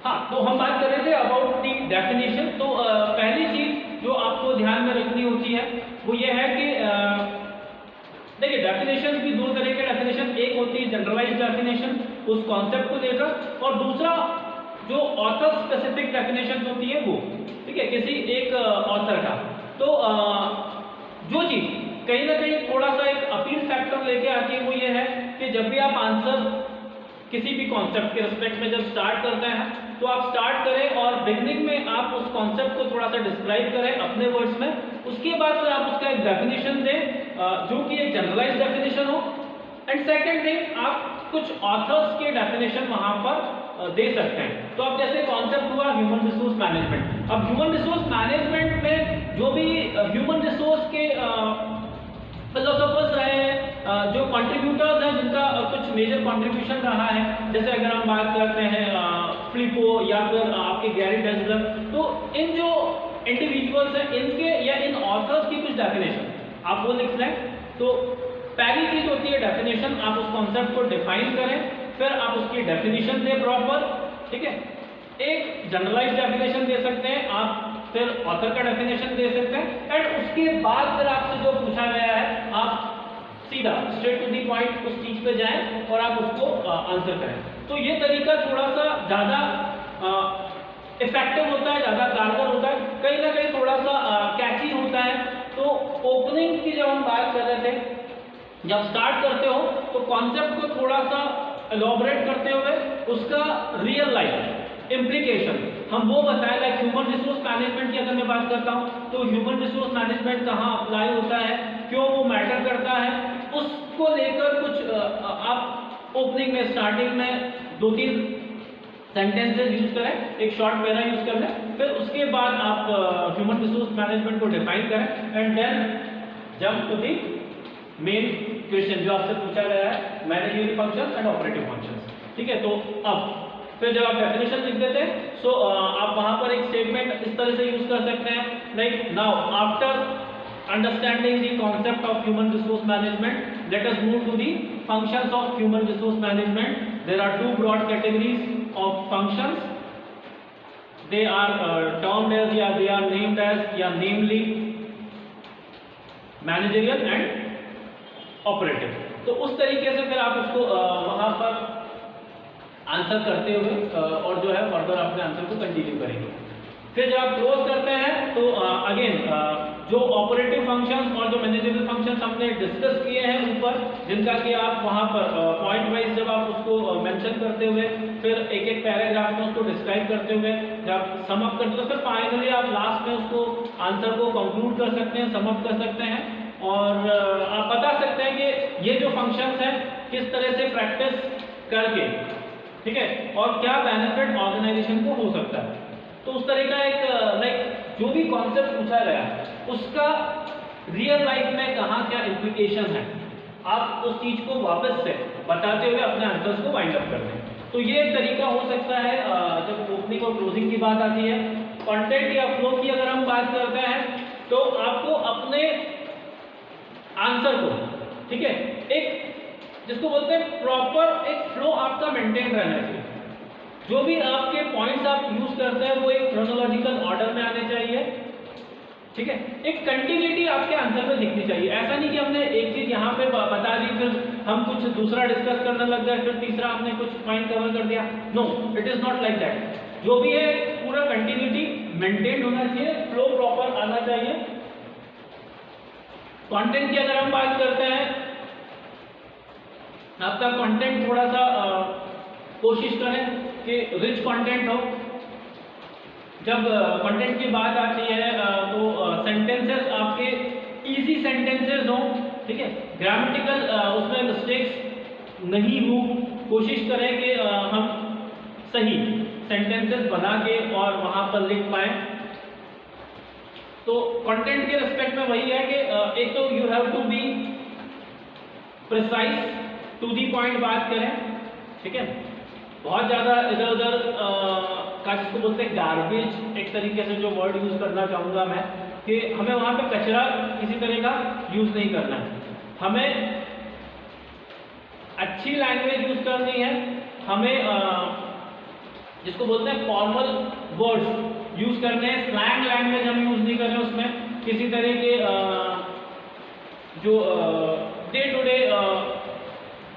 हाँ, तो हम बात कर रहे थे अबाउट दी डेफिनेशन। तो पहली चीज जो आपको ध्यान में रखनी होती है वो ये है कि देखिए डेफिनेशन भी दो तरह के डेफिनेशन, एक होती है जनरलाइज्ड डेफिनेशन उस कॉन्सेप्ट को लेकर, और दूसरा जो ऑथर स्पेसिफिक डेफिनेशन होती है वो, ठीक है, किसी एक ऑथर का। तो जो चीज कहीं ना कहीं थोड़ा सा एक अपील फैक्टर लेके आती है वो ये है कि जब भी आप आंसर किसी भी कॉन्सेप्ट के रिस्पेक्ट में जब स्टार्ट करते हैं तो आप स्टार्ट करें और बिगनिंग में आप उस कॉन्सेप्ट को थोड़ा सा डिस्क्राइब करें अपने वर्ड्स में, उसके बाद फिर आप उसका एक डेफिनेशन दें जो कि एक जनरलाइज्ड डेफिनेशन हो। एंड सेकेंड थिंग, आप कुछ ऑथर्स के डेफिनेशन वहां पर दे सकते हैं। तो अब जैसे कॉन्सेप्ट हुआ ह्यूमन रिसोर्स मैनेजमेंट। अब ह्यूमन रिसोर्स मैनेजमेंट में जो भी ह्यूमन रिसोर्स के फिलोसोफर्स रहे हैं, जो कंट्रीब्यूटर्स हैं जिनका कुछ मेजर कंट्रीब्यूशन रहा है, जैसे अगर हम बात करते हैं फिलिपो या फिर आपके गैरी डेजलर, तो इन जो इंडिविजुअल्स हैं इनके या इन ऑथर्स की कुछ डेफिनेशन आप वो लिख लें। तो पहली चीज होती है डेफिनेशन, आप उस कॉन्सेप्ट को डिफाइन करें, फिर आप उसकी डेफिनेशन दें प्रॉपर, ठीक है। एक जनरलाइज्ड डेफिनेशन दे सकते हैं आप, फिर ऑथर का डेफिनेशन दे सकते हैं, एंड उसके बाद फिर आपसे जो पूछा गया है आप सीधा स्ट्रेट टू दी पॉइंट उस चीज पे जाएं और आप उसको आंसर करें। तो ये तरीका थोड़ा सा ज्यादा इफेक्टिव होता है, ज्यादा कारगर होता है, कहीं ना कहीं थोड़ा सा कैची होता है। तो ओपनिंग की जब हम बात कर रहे थे, जब स्टार्ट करते हो तो कॉन्सेप्ट को थोड़ा सा एलॉबरेट करते हुए उसका रियल लाइफ इम्प्लीकेशन हम वो बताएं। लाइक ह्यूमन रिसोर्स मैनेजमेंट की अगर मैं बात करता हूं तो ह्यूमन रिसोर्स मैनेजमेंट कहाँ अप्लाई होता है, क्यों वो मैटर करता है, उसको लेकर कुछ आप ओपनिंग में स्टार्टिंग में 2-3 सेंटेंसेस यूज करें, एक शॉर्ट पैरा यूज कर लें, फिर उसके बाद आप ह्यूमन रिसोर्स मैनेजमेंट को डिफाइन करें and then jump to the main question जो आपसे पूछा गया है, managerial functions and operative functions, ठीक है। तो अब फिर जब आप डेफिनेशन लिख देते हैं सो आप वहां पर एक स्टेटमेंट इस तरह से यूज कर सकते हैं, like now after understanding the concept of human resource management, let us move to the functions of human resource management. There are two broad categories of functions. They are termed as, या they are named as, या namely managerial and operative. तो उस तरीके से फिर आप उसको वहां पर आंसर करते हुए और जो है फर्दर अपने आंसर को कंटिन्यू करेंगे। फिर जब आप क्लोज करते हैं तो अगेन जो ऑपरेटिव फंक्शंस और जो मैनेजरियल फंक्शंस हमने डिस्कस किए हैं ऊपर, जिनका कि आप वहां पर पॉइंट वाइज जब आप उसको मेंशन करते हुए फिर एक एक पैराग्राफ में उसको डिस्क्राइब करते हुए जब सम अप करते हो, फिर फाइनली आप लास्ट में उसको आंसर को कंक्लूड कर सकते हैं, सम अप कर सकते हैं और आप बता सकते हैं कि ये जो फंक्शंस हैं किस तरह से प्रैक्टिस करके, ठीक है, और क्या बेनिफिट ऑर्गेनाइजेशन को हो सकता है। तो उस तरह का एक लाइक जो भी कॉन्सेप्ट पूछा गया उसका रियल लाइफ में कहाँ क्या इम्प्लीकेशन है, आप उस चीज को वापस से बताते हुए अपने आंसर्स को वाइंड अप कर दें। तो ये एक तरीका हो सकता है जब ओपनिंग और क्लोजिंग की बात आती है। कंटेंट या फ्लो की अगर हम बात करते हैं तो आपको अपने आंसर को, ठीक है, एक जिसको बोलते हैं प्रॉपर एक फ्लो आपका मेंटेन रहना चाहिए। जो भी आपके पॉइंट्स आप यूज करते हैं वो एक क्रोनोलॉजिकल ऑर्डर में आने चाहिए, ठीक है, एक कंटिन्यूटी आपके आंसर में दिखनी चाहिए। ऐसा नहीं कि हमने एक चीज यहाँ पे बता दी फिर हम कुछ दूसरा डिस्कस करने लग गए, फिर तीसरा हमने कुछ पॉइंट कवर कर दिया। No, it is not like that. जो भी है पूरा कंटिन्यूटी मेंटेन होना चाहिए, फ्लो प्रॉपर आना चाहिए। कंटेंट की अगर हम बात करते हैं, आपका कंटेंट थोड़ा सा कोशिश करें कि रिच कंटेंट हो। जब कंटेंट की बात आती है तो सेंटेंसेस आपके इजी सेंटेंसेस हो, ठीक है, ग्रामेटिकल उसमें मिस्टेक्स नहीं हो। कोशिश करें कि हम सही सेंटेंसेस बना के और वहां पर लिख पाए। तो कंटेंट के रिस्पेक्ट में वही है कि एक तो you have to be precise, to the point बात करें, ठीक है, बहुत ज्यादा इधर उधर का जिसको बोलते हैं गार्बेज, एक तरीके से जो वर्ड यूज करना चाहूंगा मैं कि हमें वहां पे कचरा किसी तरह का यूज नहीं करना है। हमें अच्छी लैंग्वेज यूज करनी है, हमें जिसको बोलते हैं फॉर्मल वर्ड्स यूज करने हैं, स्लैंग लैंग्वेज हम यूज नहीं कर रहे उसमें, किसी तरह के जो डे टू डे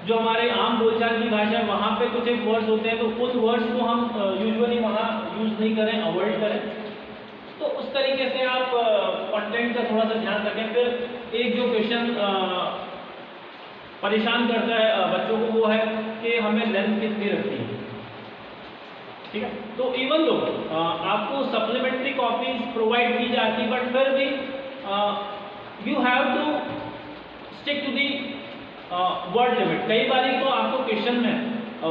जो हमारे आम बोलचाल की भाषा है वहाँ पे कुछ एक वर्ड्स होते हैं, तो उन वर्ड्स को हम यूजुअली वहाँ यूज नहीं करें, अवॉइड करें। तो उस तरीके से आप कंटेंट का थोड़ा सा ध्यान रखें। फिर एक जो क्वेश्चन परेशान करता है बच्चों को वो है कि हमें लेंथ कितनी रखनी है, ठीक है। तो इवन दो आपको सप्लीमेंट्री कॉपीज प्रोवाइड की जाती है, बट फिर भी you have to stick to the word limit. कई बार तो आपको क्वेश्चन में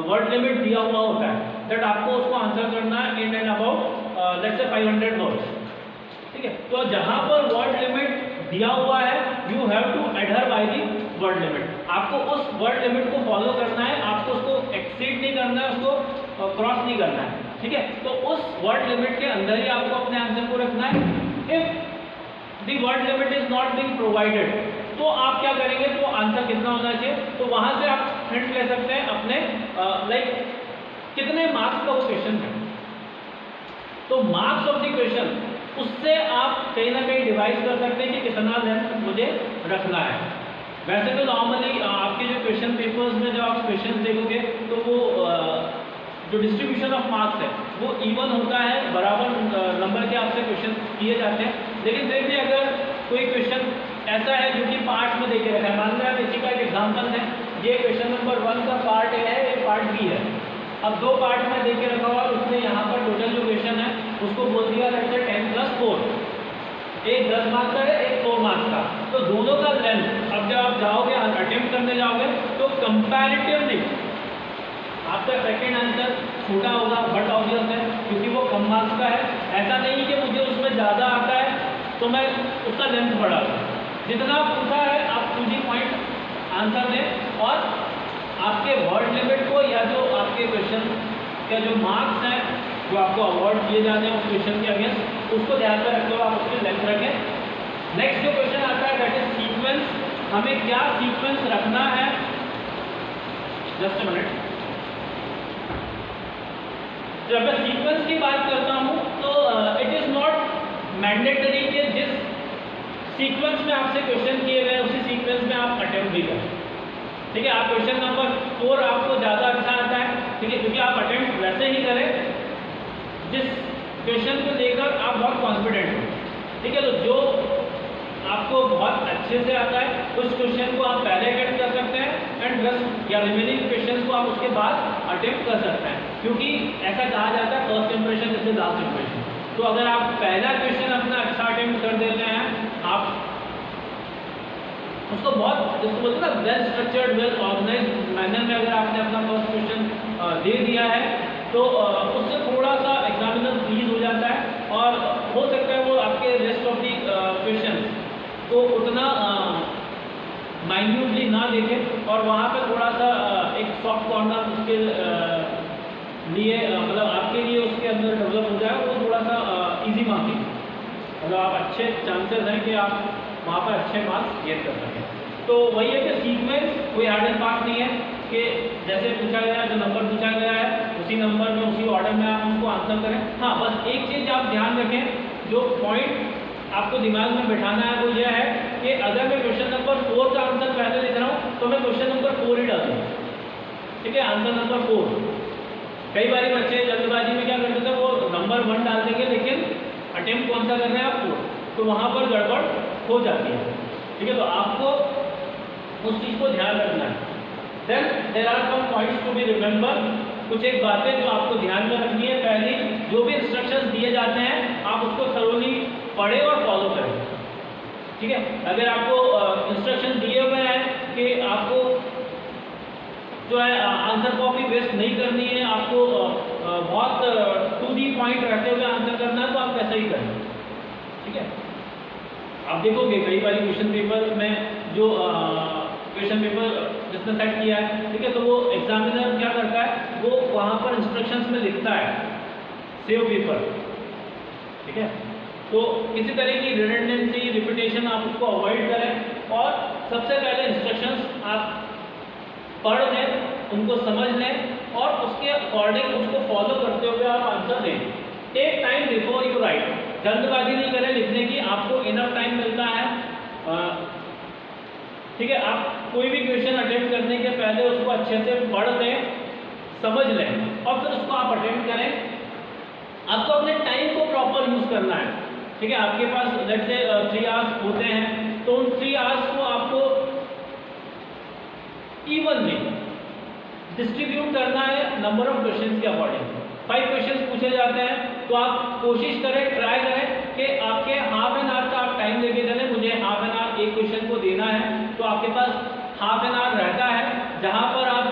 वर्ड लिमिट दिया हुआ होता है दैट आपको उसको आंसर करना है in and about let's say 500 words, ठीक है। तो जहां पर वर्ड लिमिट दिया हुआ है you have to adhere by the word limit. आपको उस वर्ड लिमिट को फॉलो करना है, आपको उसको एक्सीड नहीं करना है, उसको क्रॉस नहीं करना है, ठीक है। तो उस वर्ड लिमिट के अंदर ही आपको अपने आंसर को रखना है। If the word limit is not being provided तो आप क्या करेंगे, तो आंसर कितना होना चाहिए, तो वहां से आप हिंट ले सकते हैं अपने लाइक कितने मार्क्स का वो क्वेश्चन है, तो मार्क्स ऑफ द क्वेश्चन उससे आप कहीं ना कहीं डिवाइड कर सकते हैं कि कितना लेंथ मुझे रखना है। वैसे तो नॉर्मली आपके जो क्वेश्चन पेपर्स में जब आप क्वेश्चन देखोगे तो वो जो डिस्ट्रीब्यूशन ऑफ मार्क्स है वो इवन होता है, बराबर नंबर के आपसे क्वेश्चन किए जाते हैं। लेकिन फिर भी अगर कोई क्वेश्चन ऐसा है जो कि पार्ट में देखे रखा है, मान लो इसी का एक एग्जाम्पल है, ये क्वेश्चन नंबर 1 का पार्ट ए है, ये पार्ट बी है। अब दो पार्ट में देखे रखा हुआ और उसने यहाँ पर टोटल जो क्वेश्चन है उसको बोल दिया लेट्स से 10 + 4, एक 10 मार्क्स का है, एक 4 मार्क्स का। तो दोनों का लेंथ अब जब आप जाओगे अटेम्प्ट करने जाओगे तो कंपैरेटिवली आपका सेकेंड आंसर छोटा होगा, बट ऑब्वियस है क्योंकि वो कम मार्क्स का है। ऐसा नहीं कि मुझे उसमें ज़्यादा आता है तो मैं उसका लेंथ बढ़ा दूँ, जितना पूछा है आप 2 पॉइंट आंसर दें और आपके वर्ड लिमिट को या जो आपके क्वेश्चन के जो मार्क्स हैं जो आपको अवार्ड दिए जाते हैं उस क्वेश्चन के अगेंस्ट उसको ध्यान में रखते हुए आप उसकी लेंथ रखें। नेक्स्ट जो क्वेश्चन आता है दैट इज सीक्वेंस, हमें क्या सीक्वेंस रखना है, जस्ट अ मिनट। जब मैं सीक्वेंस की बात करता हूँ तो इट इज नॉट मैंडेटरी कि जिस सीक्वेंस में आपसे क्वेश्चन किए गए उसी सीक्वेंस में आप अटेम्प्ट भी करें, ठीक है। आप क्वेश्चन नंबर 4 आपको ज़्यादा अच्छा आता है, ठीक है, क्योंकि आप अटेम्प्ट वैसे ही करें जिस क्वेश्चन को लेकर आप बहुत कॉन्फिडेंट हो, ठीक है। तो जो आपको बहुत अच्छे से आता है उस क्वेश्चन को आप पहले अटेम्प्ट कर सकते हैं एंड रेस्ट या रिमेनिंग क्वेश्चन को आप उसके बाद अटेम्प्ट कर सकते हैं, क्योंकि ऐसा कहा जाता है first impression is the last impression. तो अगर आप पहला क्वेश्चन अपना अच्छा अटेम्प्ट कर देते हैं, आप उसको बहुत जिसको बोलते हैं ना well structured well organised manner में अगर आपने अपना फर्स्ट क्वेश्चन दे दिया है तो उससे थोड़ा सा एग्जामिनर प्लीज हो जाता है और हो सकता है वो आपके रेस्ट ऑफ दी क्वेश्चन को उतना माइन्यूटली ना देखे और वहाँ पे थोड़ा सा एक सॉफ्ट कॉर्नर उसके लिए मतलब आपके लिए उसके अंदर डेवलप हो जाए, वो थोड़ा सा इजी मार्किंग, मतलब आप अच्छे चांसेस हैं कि आप वहाँ पर अच्छे मार्क्स गेन कर सकें। तो वही है कि सीक्वेंस कोई हार्ड एंड फास्ट नहीं है कि जैसे पूछा गया जो नंबर पूछा गया है उसी नंबर में उसी ऑर्डर में आप उसको आंसर करें। हाँ, बस एक चीज़ आप ध्यान रखें, जो पॉइंट आपको दिमाग में बैठाना है वो यह है कि अगर मैं क्वेश्चन नंबर 4 का आंसर पहले लिख रहा हूँ तो मैं क्वेश्चन नंबर 4 ही डाल दूँ, ठीक है, आंसर नंबर 4। कई बार बच्चे जल्दबाजी में क्या करते थे, वो नंबर 1 डाल देंगे लेकिन अटेम्प्ट कौन सा कर रहे हैं आप 4, तो वहाँ पर गड़बड़ हो जाती है, ठीक है। तो आपको उस चीज़ को ध्यान रखना है। Then there are some points to be remember, कुछ एक बातें जो आपको ध्यान में रखनी है। पहली, जो भी इंस्ट्रक्शंस दिए जाते हैं आप उसको थरोली पढ़ें और फॉलो करें, ठीक है। अगर आपको इंस्ट्रक्शन दिए हुए हैं कि आपको जो है आंसर कॉपी वेस्ट नहीं करनी है, आपको बहुत टू दी पॉइंट रहते हुए आंसर करना है, तो आप वैसा ही करें, ठीक है। आप देखोगे कई बार क्वेश्चन पेपर में जो क्वेश्चन पेपर जिसने सेट किया है, ठीक है, तो वो एग्जामिनर क्या करता है, वो वहाँ पर इंस्ट्रक्शंस में लिखता है सेव पेपर, ठीक है। तो किसी तरह की रिडंडेंसी रिपीटेशन आप उसको अवॉइड करें और सबसे पहले इंस्ट्रक्शंस आप पढ़ लें, उनको समझ लें और उसके अकॉर्डिंग उसको फॉलो करते हुए आप आंसर दें। Take time before you write, जल्दबाजी नहीं करें लिखने की, आपको इनफ टाइम मिलता है। ठीक है, आप कोई भी क्वेश्चन अटेम्प्ट करने के पहले उसको अच्छे से पढ़ लें, समझ लें और फिर उसको आप अटेम्प्ट करें। आपको अपने टाइम को प्रॉपर यूज करना है। ठीक है, आपके पास लेट्स से 3 आवर्स होते हैं तो उन 3 आवर्स को आपको इवनली डिस्ट्रीब्यूट करना है नंबर ऑफ क्वेश्चंस के अकॉर्डिंग। 5 क्वेश्चंस पूछे जाते हैं तो आप कोशिश करें, ट्राई करें कि आपके हाफ एन आवर का आप टाइम लेके चलें। मुझे हाफ एन आवर एक क्वेश्चन को देना है तो आपके पास हाफ एन आवर रहता है जहां पर आप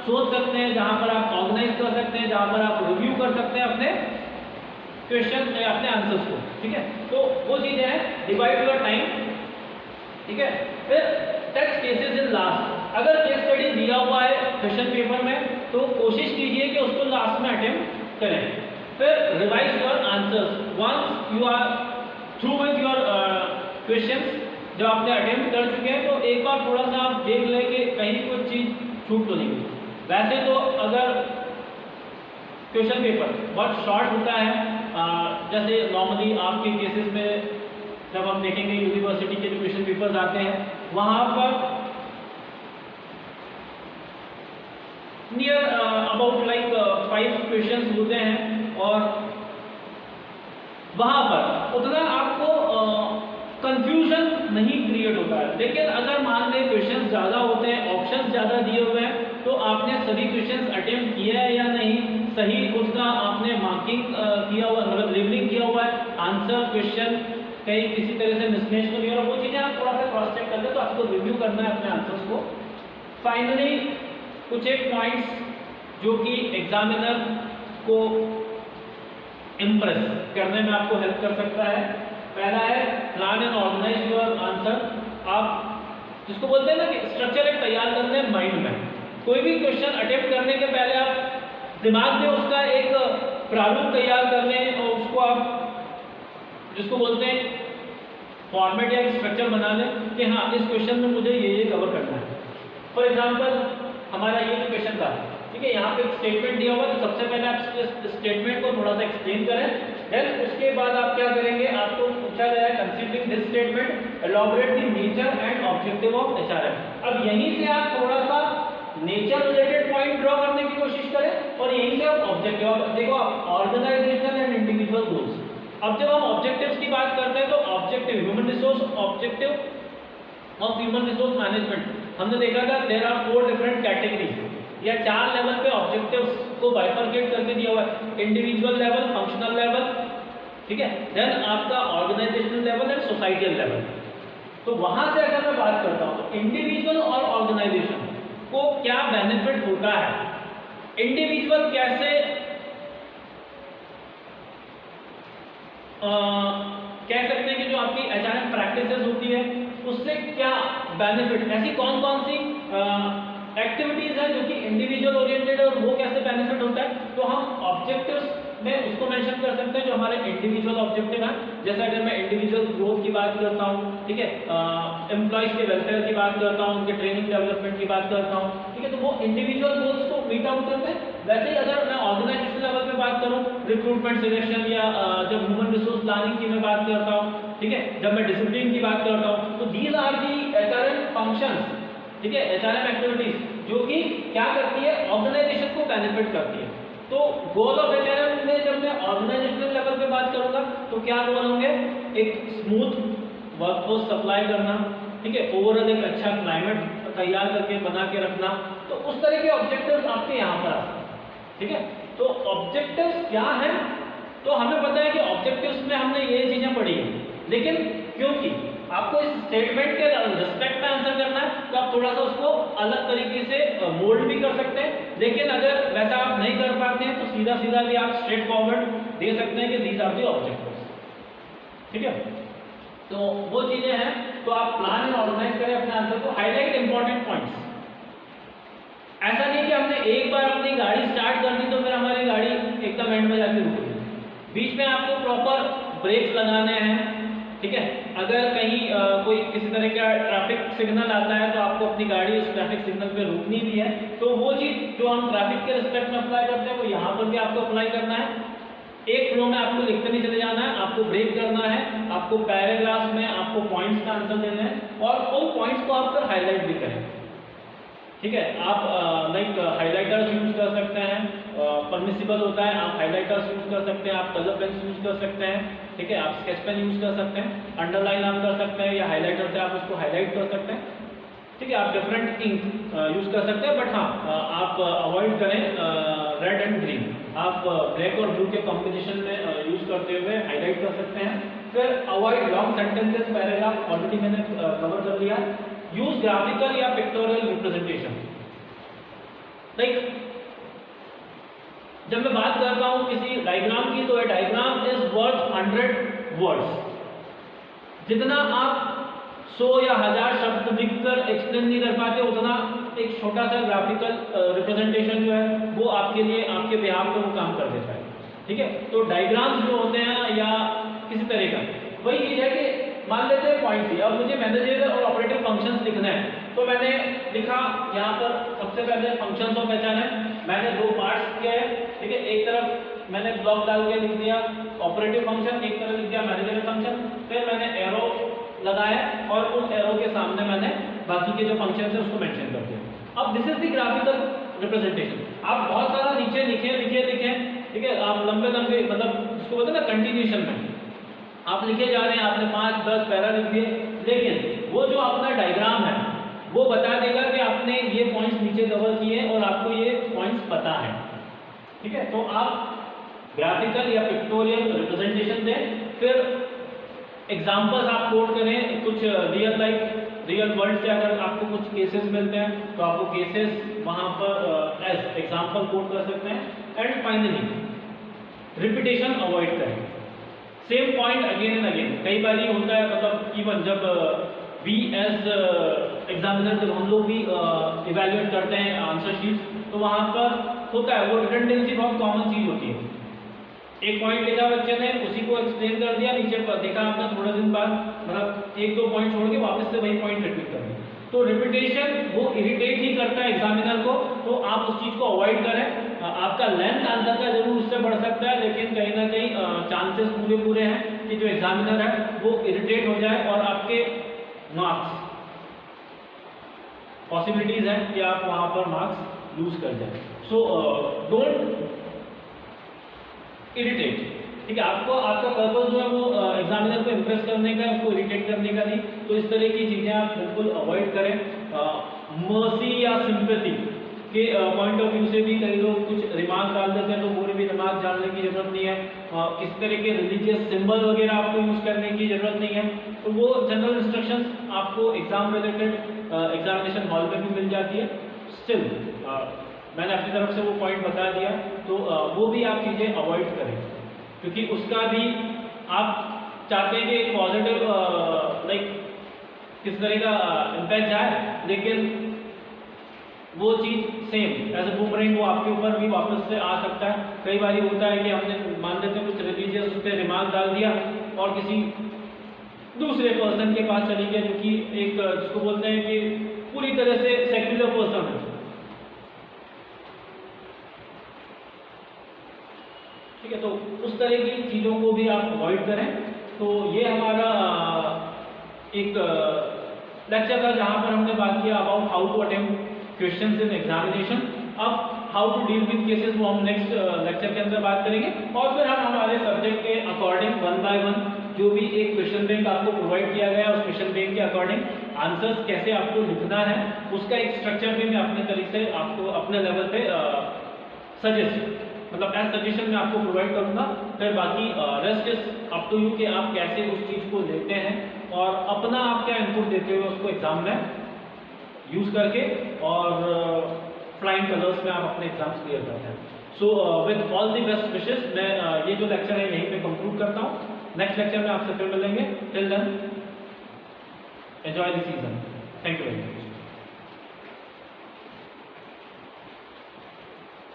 सोच सकते हैं, जहां पर आप ऑर्गेनाइज कर सकते हैं, जहां पर आप रिव्यू कर सकते हैं अपने क्वेश्चन अपने आंसर्स को। ठीक है, तो वो चीजें हैं, डिवाइड योर टाइम। ठीक है, फिर टेक्स्ट केसेस इन लास्ट। अगर केस स्टडी दिया हुआ है क्वेश्चन पेपर में तो कोशिश कीजिए कि उसको लास्ट में अटेम्प्ट करें। फिर revise your answers once you are through with your questions. जब आपने अटेम्प्ट कर चुके हैं तो एक बार थोड़ा सा आप देख लें कि कहीं कोई चीज छूट तो नहीं हुई। वैसे तो अगर क्वेश्चन पेपर बहुत शॉर्ट होता है, जैसे नॉर्मली आपके केसेस में जब हम देखेंगे यूनिवर्सिटी के जो क्वेश्चन पेपर्स आते हैं वहां पर नियर अबाउट लाइक 5 क्वेश्चंस होते हैं और वहां पर उतना आपको कंफ्यूजन नहीं क्रिएट होता है। लेकिन अगर मान लें क्वेश्चंस ज़्यादा होते हैं, ऑप्शंस ज़्यादा दिए हुए हैं तो आपने सभी क्वेश्चंस अटेम्प्ट किया है या नहीं, सही उसका आपने मार्किंग किया हुआ, मतलब लेबलिंग किया हुआ है, आंसर क्वेश्चन कहीं किसी तरह से मिसमैच तो नहीं हो रहा, वो चीज़ें आप थोड़ा सा क्रॉस चेक कर लें। तो आपको रिव्यू करना है अपने आंसर्स को। फाइनली कुछ एक पॉइंट्स जो कि एग्जामिनर को इम्प्रेस करने में आपको हेल्प कर सकता है। पहला है plan and organise your answer. आप जिसको बोलते हैं ना कि स्ट्रक्चर एक तैयार करने माइंड में। कोई भी क्वेश्चन अटेम्प्ट करने के पहले आप दिमाग में उसका एक प्रारूप तैयार कर लें और उसको आप जिसको बोलते हैं फॉर्मेट या स्ट्रक्चर बना लें कि हाँ इस क्वेश्चन में मुझे ये कवर करना है। फॉर एग्जाम्पल हमारा ये जो क्वेश्चन था, ठीक है, यहाँ पे एक स्टेटमेंट दिया हुआ तो सबसे पहले आप इस स्टेटमेंट को थोड़ा सा एक्सप्लेन करें। देन उसके बाद आप क्या करेंगे, आपको पूछा गया है considering this statement elaborate the nature and objective of HRM. अब यहीं से आप थोड़ा सा नेचर रिलेटेड पॉइंट ड्रॉ करने की कोशिश करें और यहीं से आप ऑब्जेक्टिव, देखो आप ऑर्गेनाइजेशनल एंड इंडिविजुअल गोल्स। अब जब हम ऑब्जेक्टिव्स की बात करते हैं तो objective human resource objective of human resource management हमने देखा था देयर आर 4 डिफरेंट कैटेगरीज या 4 लेवल पे ऑब्जेक्टिव्स को बाइफरकेट करके दिया हुआ है। इंडिविजुअल लेवल, फंक्शनल लेवल, ठीक है, देन आपका organisational level and societal level. तो वहां से अगर मैं बात करता हूं तो इंडिविजुअल और ऑर्गेनाइजेशन को क्या बेनिफिट होता है, इंडिविजुअल कैसे कह सकते हैं कि जो आपकी एचआरएम प्रैक्टिसेस होती है उससे क्या बेनिफिट, ऐसी कौन कौन सी एक्टिविटीज है जो कि इंडिविजुअल ओरिएंटेड है और वो कैसे बेनिफिट होता है। तो हम ऑब्जेक्टिव्स में उसको मेंशन कर सकते हैं जो हमारे इंडिविजुअल ऑब्जेक्टिव है। जैसे अगर मैं इंडिविजुअल ग्रोथ की बात करता हूँ, ठीक है, एम्प्लॉइज के वेलफेयर की बात करता हूँ, उनके ट्रेनिंग डेवलपमेंट की बात करता हूँ, ठीक है, तो वो इंडिविजुअल गोल्स को मीट आउट करते हैं। वैसे ही अगर मैं ऑर्गेनाइजेशन लेवल पे बात करूँ, रिक्रूटमेंट सिलेक्शन या जब ह्यूमन रिसोर्स प्लानिंग की मैं बात करता हूँ, ठीक है, जब मैं डिसिप्लिन की बात करता हूँ, तो these are the HRM functions, ठीक है, एचआरएम एक्टिविटीज जो कि क्या करती है, ऑर्गेनाइजेशन को बेनिफिट करती है। तो गोल ऑफ एचआरएम में जब मैं ऑर्गेनाइजेशनल लेवल पे बात करूंगा तो क्या गोल होंगे, एक स्मूथ वर्कफोर्स सप्लाई करना, ठीक है, ओवरऑल एक अच्छा क्लाइमेट तैयार करके बना के रखना। तो उस तरह के ऑब्जेक्टिव्स आपके यहाँ पर आते हैं, ठीक है। तो ऑब्जेक्टिव्स क्या है, तो हमें पता है कि ऑब्जेक्टिव्स में हमने ये चीजें पढ़ी है, लेकिन क्योंकि आपको इस स्टेटमेंट के रिस्पेक्ट में आंसर करना है तो आप थोड़ा सा उसको अलग तरीके से मोल्ड भी कर सकते हैं। लेकिन अगर वैसा आप नहीं कर पाते हैं तो सीधा सीधा भी आप स्ट्रेट फॉरवर्ड दे सकते हैं कि दीज आर दी ऑब्जेक्टिव्स, ठीक है। तो वो चीजें हैं, तो आप प्लान एंड ऑर्गेनाइज करें अपने आंसर को, हाईलाइट इंपॉर्टेंट पॉइंट्स। ऐसा नहीं कि हमने एक बार अपनी गाड़ी स्टार्ट कर दी तो फिर हमारी गाड़ी एकदम एंड में जाके रुक गई। बीच में आपको प्रॉपर ब्रेक्स लगाने हैं, ठीक है, अगर कहीं कोई किसी तरह का ट्रैफिक सिग्नल आता है तो आपको अपनी गाड़ी उस ट्रैफिक सिग्नल पे रोकनी भी है, तो वो चीज़ जो हम ट्रैफिक के रिस्पेक्ट में अप्लाई करते हैं वो यहाँ पर भी आपको अप्लाई करना है। एक फ्लो में आपको लिखते नहीं चले जाना है, आपको ब्रेक करना है, आपको पैराग्राफ में आपको पॉइंट्स का आंसर देना है और उन पॉइंट्स को आप फिर हाईलाइट भी करें। ठीक है, आप लाइक हाइलाइटर्स यूज कर सकते हैं, परमिसिबल होता है, आप हाइलाइटर्स यूज कर सकते हैं, आप कलर पेन यूज कर सकते हैं। ठीक है, आप स्केच पेन यूज कर सकते हैं, अंडरलाइन आप कर सकते हैं या हाइलाइटर से आप उसको हाईलाइट कर सकते हैं। ठीक है, आप डिफरेंट इंक यूज कर सकते हैं, बट हाँ आप अवॉइड करें रेड एंड ग्रीन। आप ब्लैक और ब्लू के कॉम्बिनेशन में यूज करते हुए हाईलाइट कर सकते हैं। फिर avoid long sentences, paragraph already मैंने कवर कर लिया। यूज ग्राफिकल या पिक्टोरियल रिप्रेजेंटेशन। लाइक जब मैं बात करता हूं किसी डायग्राम की, तो डायग्राम इज वर्थ 100 वर्ड्स। जितना आप 100 या 1000 शब्द लिखकर एक्सप्लेन नहीं कर पाते, उतना एक छोटा सा ग्राफिकल रिप्रेजेंटेशन जो है वो आपके लिए, आपके बिहाफ पे वो काम कर देता है। ठीक है, तो डायग्राम्स जो होते हैं या किसी तरह का, वही चीज है कि मान लेते हैं पॉइंट सी, अब मुझे मैनेजर और ऑपरेटिव फंक्शंस लिखना है, तो मैंने लिखा यहाँ पर सबसे पहले फंक्शंस ऑफ एचआर है, मैंने दो पार्ट्स किए हैं। ठीक है, एक तरफ मैंने ब्लॉक डाल के लिख दिया ऑपरेटिव फंक्शन, एक तरफ लिख दिया मैनेजर फंक्शन, फिर मैंने एरो लगाया और उस एरो के सामने मैंने बाकी के जो फंक्शन है उसको मेंशन कर दिया। अब this is the graphical representation. आप बहुत सारा नीचे लिखे, ठीक है, आप लंबे मतलब जिसको बोलते हैं ना कंटिन्यूशन में आप लिखे जा रहे हैं, आपने 5-10 पैरा लिख दिए, लेकिन वो जो अपना डायग्राम है वो बता देगा कि आपने ये पॉइंट्स नीचे कवर किए और आपको ये पॉइंट्स पता है। ठीक है, तो आप ग्राफिकल या पिक्टोरियल रिप्रेजेंटेशन दें, फिर एग्जांपल्स आप कोट करें, कुछ रियल वर्ल्ड से अगर आपको कुछ केसेस मिलते हैं तो आप वो केसेस वहां पर एज एग्जांपल कोट कर सकते हैं। एंड फाइनली रिपीटेशन अवॉइड करें, same point again and again. कई बार ये होता है, मतलब इवन जब वी एज एग्जामिनर जब हम लोग भी इवेल्युएट करते हैं आंसर शीट्स, तो वहाँ पर होता है वो रिडंडेंसी बहुत कॉमन चीज होती है। एक पॉइंट लिखा बच्चे ने, उसी को एक्सप्लेन कर दिया, नीचे पर देखा आपने थोड़े दिन बाद मतलब 1-2 पॉइंट छोड़ के वापस से वही पॉइंट रिपीट कर दिया, तो रिपीटेशन वो इरिटेट ही करता है एग्जामिनर को, तो आप उस चीज को अवॉइड करें। आपका लेंथ आंसर का जरूर उससे बढ़ सकता है, लेकिन कहीं ना कहीं चांसेस पूरे हैं कि जो एग्जामिनर है वो इरिटेट हो जाए और आपके मार्क्स, पॉसिबिलिटीज है कि आप वहां पर मार्क्स लूज कर जाए। So don't irritate. ठीक है, आपका पर्पस जो है वो एग्जामिनर को इम्प्रेस करने का, उसको इरिटेट करने का नहीं, तो इस तरह की चीजें आप बिल्कुल अवॉइड करें। मर्सी या सिंपैथी के पॉइंट ऑफ व्यू से भी कई लोग कुछ रिमार्क डाल देते हैं, तो पूरे भी रिमार्क डालने की जरूरत नहीं है। किस तरह के रिलीजियस सिंबल वगैरह आपको यूज करने की जरूरत नहीं है, तो वो जनरल इंस्ट्रक्शंस आपको एग्जाम रिलेटेड एग्जामिनेशन हॉल में भी मिल जाती है। स्टिल मैंने अपनी तरफ से वो पॉइंट बता दिया, तो वो भी आप चीजें अवॉइड करें, क्योंकि उसका भी आप चाहते हैं कि एक पॉजिटिव लाइक किस तरह का इम्पैक्ट जाए, लेकिन वो चीज सेम एज ए बूमरैंग वो आपके ऊपर भी वापस से आ सकता है। कई बार होता है कि हमने मान लेते हैं कुछ रिलीजियस उस पर रिमार्क डाल दिया और किसी दूसरे पर्सन के पास चली गया, जो कि एक जिसको बोलते हैं कि पूरी तरह से सेक्युलर पर्सन है। ठीक है, तो उस तरह की चीज़ों को भी आप अवॉइड करें। तो ये हमारा एक लेक्चर था जहाँ पर हमने बात किया about how to attempt questions in examination. अब how to deal with cases वो हम नेक्स्ट लेक्चर के अंदर बात करेंगे, और फिर हम हमारे सब्जेक्ट के अकॉर्डिंग 1 बाय 1 जो भी एक क्वेश्चन बैंक आपको प्रोवाइड किया गया है, उस क्वेश्चन बैंक के अकॉर्डिंग आंसर्स कैसे आपको लिखना है, उसका एक स्ट्रक्चर भी मैं अपने तरीके से आपको अपने लेवल पे सजेस्ट मतलब एज सजेशन में आपको प्रोवाइड करूंगा। फिर बाकी rest is up to you कि आप कैसे उस चीज़ को लेते हैं और अपना आप क्या इनपुट देते हुए उसको एग्जाम में यूज करके और फ्लाइंग कलर्स में आप अपने एग्जाम्स क्लियर करते हैं। So with all the best wishes, मैं ये जो लेक्चर है यहीं पे कंक्लूड करता हूँ। नेक्स्ट लेक्चर में आपसे फिर मिलेंगे। Till then enjoy the season. Thank you very much.